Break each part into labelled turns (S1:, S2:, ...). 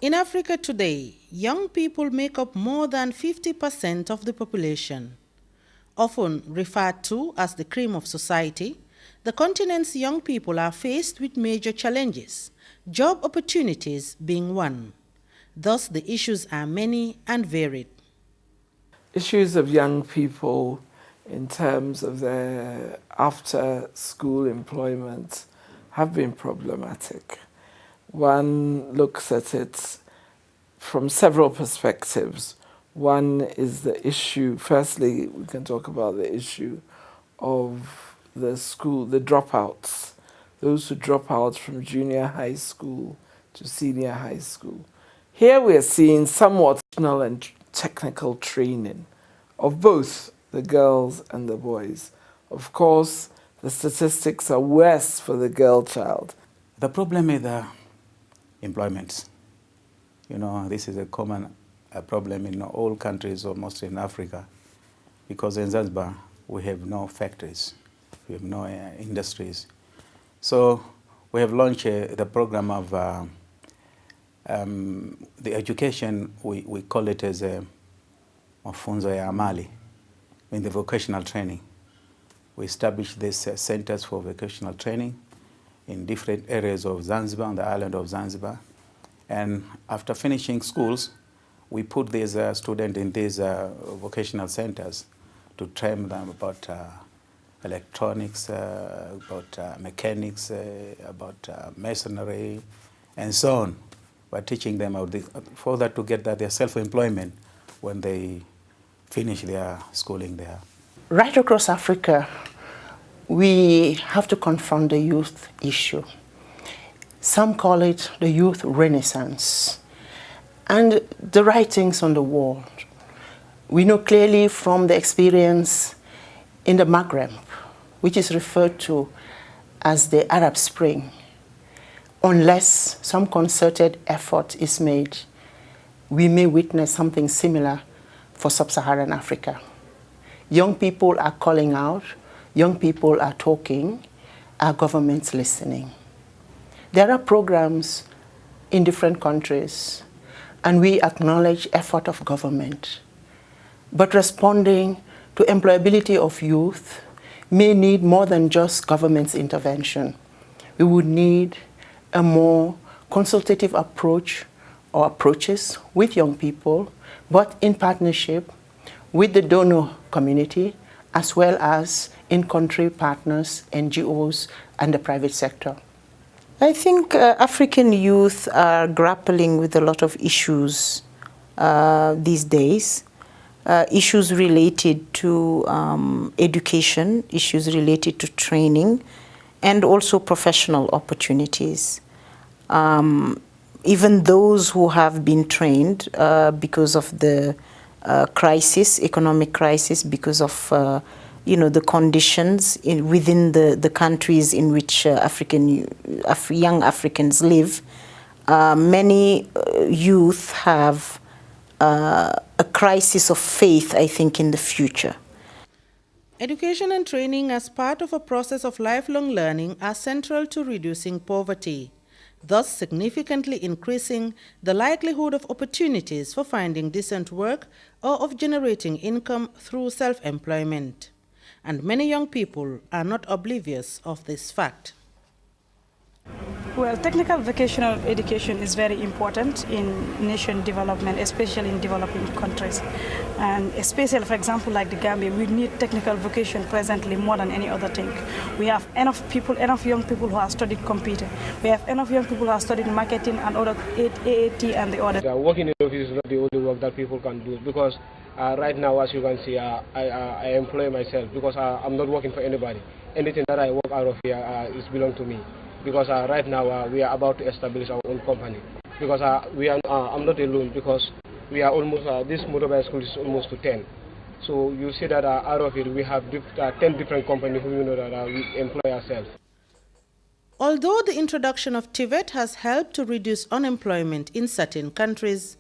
S1: In Africa today, young people make up more than 50% of the population. Often referred to as the cream of society, the continent's young people are faced with major challenges, job opportunities being one. Thus, the issues are many and varied.
S2: Issues of young people in terms of their after-school employment have been problematic. One looks at it from several perspectives. One is the issue, firstly, we can talk about the issue of the dropouts, those who drop out from junior high school to senior high school. Here we are seeing somewhat vocational and technical training of both the girls and the boys. Of course, the statistics are worse for the girl child.
S3: The problem is employment. This is a common problem in all countries, almost in Africa, because in Zanzibar we have no factories, we have no industries. So we have launched the program of the education, we call it as a mafunzo ya amali, in the vocational training. We established these centers for vocational training in different areas of Zanzibar, on the island of Zanzibar. And after finishing schools, we put these students in these vocational centers to train them about electronics, about mechanics, about masonry, and so on. We're teaching them for that to get their self-employment when they finish their schooling there.
S4: Right across Africa, we have to confront the youth issue. Some call it the youth renaissance. And the writings on the wall. We know clearly from the experience in the Maghreb, which is referred to as the Arab Spring, unless some concerted effort is made, we may witness something similar for sub-Saharan Africa. Young people are calling out, young people are talking, our government's listening. There are programs in different countries, and we acknowledge effort of government. But responding to employability of youth may need more than just government's intervention. We would need a more consultative approach or approaches with young people, but in partnership with the donor community, as well as in-country partners, NGOs, and the private sector.
S5: I think African youth are grappling with a lot of issues these days. Issues related to education, issues related to training, and also professional opportunities. Even those who have been trained because of the economic crisis, because of the conditions within the countries in which young Africans live, many youth have a crisis of faith, I think, in the future.
S1: Education and training as part of a process of lifelong learning are central to reducing poverty, thus significantly increasing the likelihood of opportunities for finding decent work or of generating income through self-employment. And many young people are not oblivious of this fact.
S6: Well, technical vocational education is very important in nation development, especially in developing countries. And especially, for example, like the Gambia, we need technical vocation presently more than any other thing. We have enough young people who have studied computer. We have enough young people who have studied marketing and other AAT and the other.
S7: Working in the office is not the only work that people can do, because right now, as you can see, I employ myself because I'm not working for anybody. Anything that I work out of here is belong to me. Because right now we are about to establish our own company. Because I'm not alone, because we are almost, this motorbike school is almost to 10. So you see that out of it we have 10 different companies who that we employ ourselves.
S1: Although the introduction of TVET has helped to reduce unemployment in certain countries,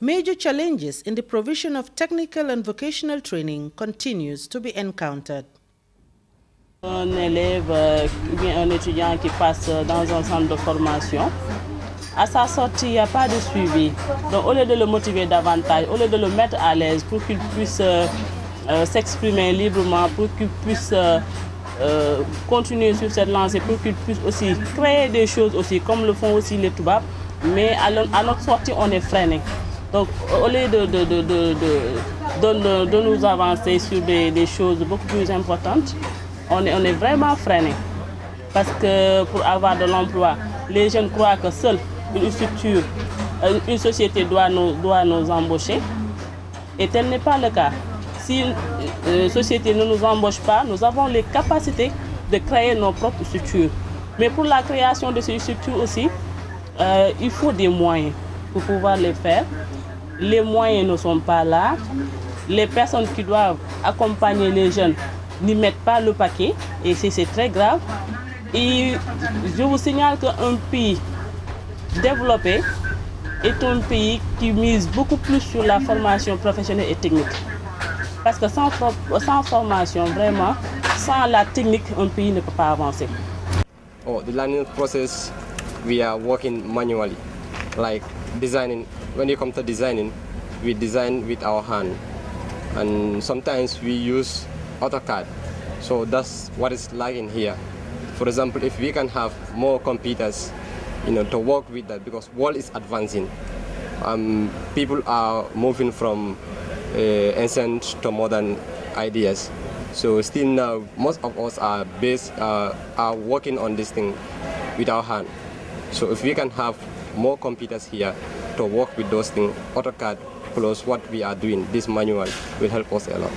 S1: major challenges in the provision of technical and vocational training continues to be encountered.
S8: Un élève ou bien un étudiant qui passe dans un centre de formation à sa sortie, il n'y a pas de suivi. Donc au lieu de le motiver davantage, au lieu de le mettre à l'aise pour qu'il puisse s'exprimer librement, pour qu'il puisse continuer sur cette lancée, pour qu'il puisse aussi créer des choses aussi, comme le font aussi les Toubabs, mais à notre sortie, on est freiné. Donc au lieu de nous avancer sur des choses beaucoup plus importantes, on est vraiment freiné. Parce que pour avoir de l'emploi, les jeunes croient que seule une structure, une société doit nous embaucher. Et tel n'est pas le cas. Si une société ne nous embauche pas, nous avons les capacités de créer nos propres structures. Mais pour la création de ces structures aussi, il faut des moyens pour pouvoir les faire. Les moyens ne sont pas là. Les personnes qui doivent accompagner les jeunes n'y mettent pas le paquet. Et c'est très grave. Et je vous signale qu'un pays développé est un pays qui mise beaucoup plus sur la formation professionnelle et technique. Parce que sans formation, vraiment, sans la technique, un pays ne peut pas avancer.
S9: Oh, the learning process, we are working manually. Like designing, when you come to designing, we design with our hand. And sometimes we use AutoCAD. So that's what it's like in here. For example, if we can have more computers, to work with that, because world is advancing. People are moving from ancient to modern ideas. So still now, most of us are working on this thing with our hand. So if we can have more computers here to work with those things, AutoCAD plus what we are doing, this manual will help us a lot.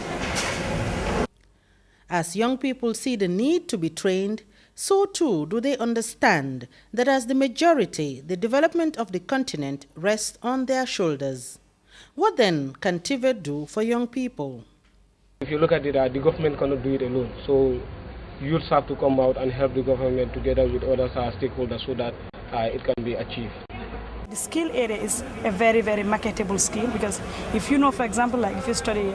S1: As young people see the need to be trained, so too do they understand that as the majority, the development of the continent rests on their shoulders. What then can TVET do for young people?
S7: If you look at it, the government cannot do it alone. So youths have to come out and help the government together with other stakeholders so that it can be achieved.
S6: The skill area is a very, very marketable skill, because if you know, for example, like if you study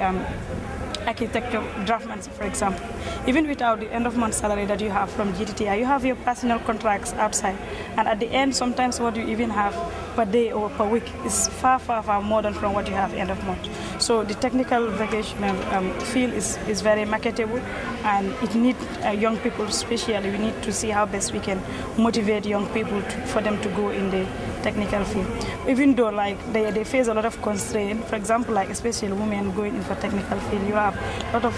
S6: architecture, draftsman, for example, even without the end of month salary that you have from GTTI, you have your personal contracts outside, and at the end, sometimes what you even have per day or per week is far, far, far more than from what you have end of month. So the technical vocational field is very marketable, and it needs young people especially. We need to see how best we can motivate young people for them to go in the technical field. Even though like they face a lot of constraints, for example, like especially women going in for technical field, you have a lot of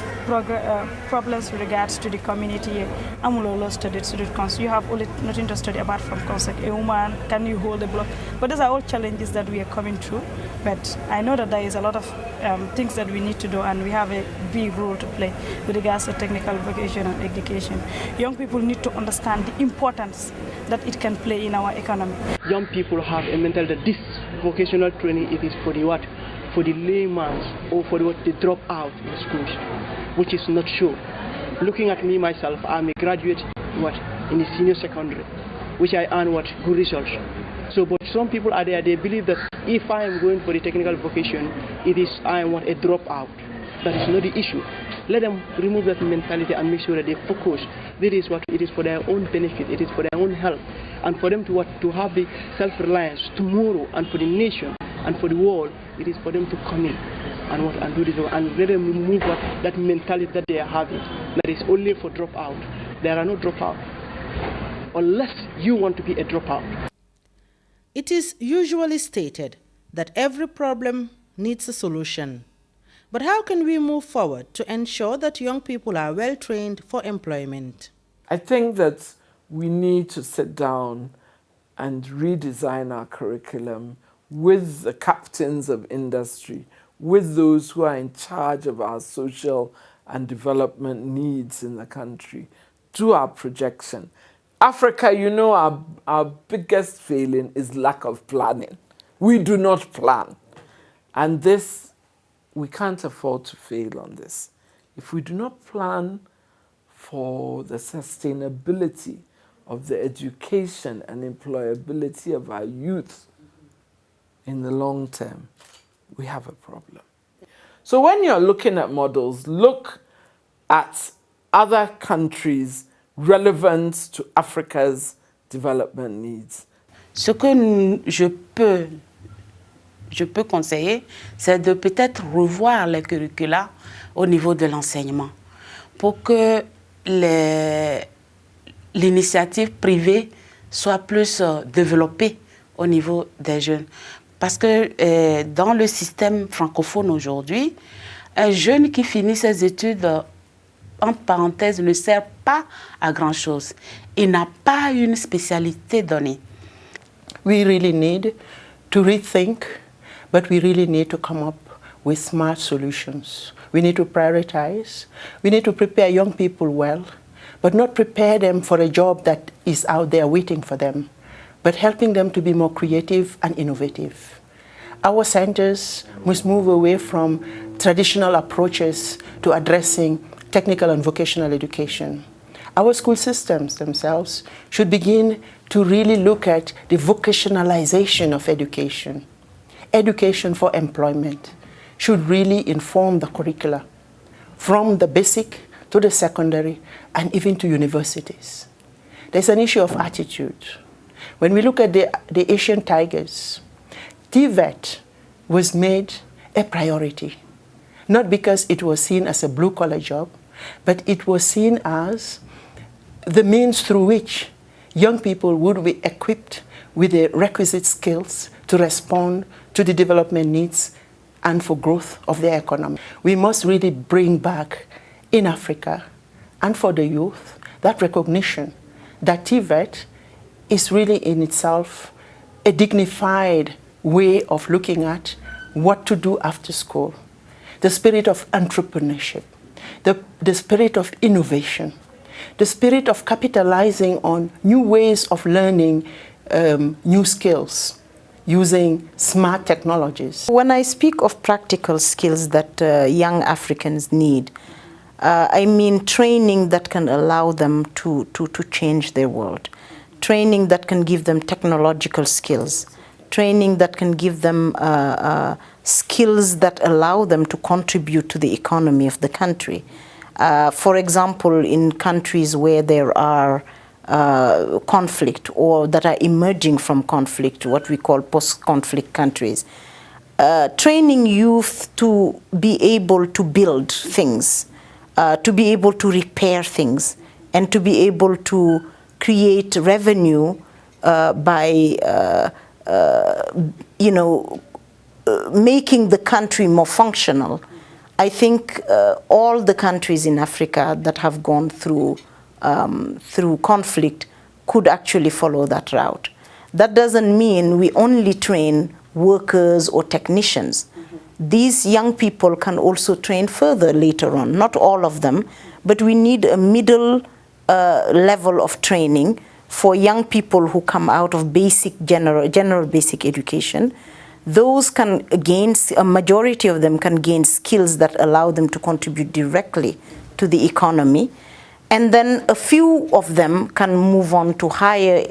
S6: problems with regards to the community. You have only nothing to study apart from concept. A woman, can you hold a block? But those are all challenges that we are coming through. But I know that there is a lot of things that we need to do, and we have a big role to play with regards to technical vocational education. Young people need to understand the importance that it can play in our economy.
S10: Young people have a mentality that this vocational training it is for the what? For the layman, or for the what they drop out in schools, which is not true. Looking at me myself, I'm a graduate in the senior secondary, which I earn good results. So, but some people are there, they believe that if I am going for the technical vocation, I am a dropout. That is not the issue. Let them remove that mentality and make sure that they focus. It is for their own benefit, it is for their own health, and for them to have the self-reliance tomorrow, and for the nation and for the world, it is for them to come in and do this, and let them remove that mentality that they are having. That is only for dropout. There are no dropouts, unless you want to be a dropout.
S1: It is usually stated that every problem needs a solution. But how can we move forward to ensure that young people are well trained for employment?
S2: I think that we need to sit down and redesign our curriculum with the captains of industry, with those who are in charge of our social and development needs in the country, do our projection. Africa, our biggest failing is lack of planning. We do not plan. And this, we can't afford to fail on this. If we do not plan for the sustainability of the education and employability of our youth in the long term, we have a problem. So when you're looking at models, look at other countries' relevance to Africa's development needs.
S11: Ce que je peux conseiller, c'est de peut-être revoir les curricula au niveau de l'enseignement pour que l'initiative privée soit plus développée au niveau des jeunes. Parce que dans le système francophone aujourd'hui, un jeune qui finit ses études, entre parenthèses, ne sert pas à grand-chose. Il n'a pas une spécialité donnée.
S4: We really need to rethink, but we really need to come up with smart solutions. We need to prioritize. We need to prepare young people well, but not prepare them for a job that is out there waiting for them, but helping them to be more creative and innovative. Our centers must move away from traditional approaches to addressing technical and vocational education. Our school systems themselves should begin to really look at the vocationalization of education. Education for employment should really inform the curricula from the basic to the secondary and even to universities. There's an issue of attitude. When we look at the Asian tigers, TVET was made a priority, not because it was seen as a blue-collar job, but it was seen as the means through which young people would be equipped with the requisite skills to respond to the development needs and for growth of their economy. We must really bring back in Africa and for the youth that recognition that TVET is really in itself a dignified way of looking at what to do after school. The spirit of entrepreneurship, the spirit of innovation, the spirit of capitalizing on new ways of learning new skills using smart technologies.
S5: When I speak of practical skills that young Africans need, I mean training that can allow them to change their world, training that can give them technological skills, training that can give them skills that allow them to contribute to the economy of the country. For example, in countries where there are conflict or that are emerging from conflict, what we call post-conflict countries, training youth to be able to build things, to be able to repair things, and to be able to create revenue by making the country more functional. I think all the countries in Africa that have gone through conflict could actually follow that route. That doesn't mean we only train workers or technicians. These young people can also train further later on, not all of them, but we need a middle level of training for young people who come out of general basic education. Those can gain, a majority of them can gain skills that allow them to contribute directly to the economy. And then a few of them can move on to higher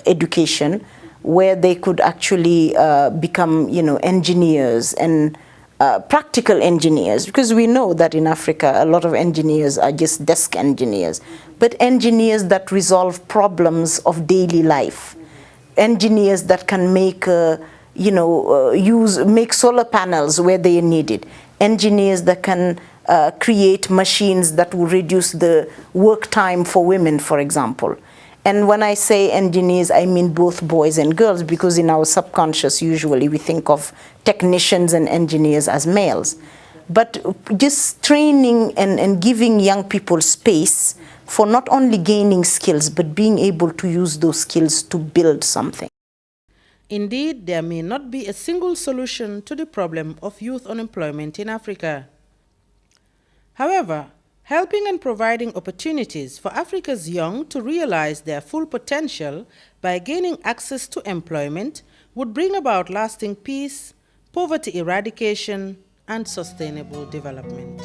S5: education where they could actually become, engineers and practical engineers, because we know that in Africa a lot of engineers are just desk engineers, but engineers that resolve problems of daily life, engineers that can make make solar panels where they are needed, engineers that can create machines that will reduce the work time for women, for example. And when I say engineers, I mean both boys and girls, because in our subconscious, usually we think of technicians and engineers as males. But just training and giving young people space for not only gaining skills, but being able to use those skills to build something.
S1: Indeed, there may not be a single solution to the problem of youth unemployment in Africa. However, helping and providing opportunities for Africa's young to realize their full potential by gaining access to employment would bring about lasting peace, poverty eradication, and sustainable development.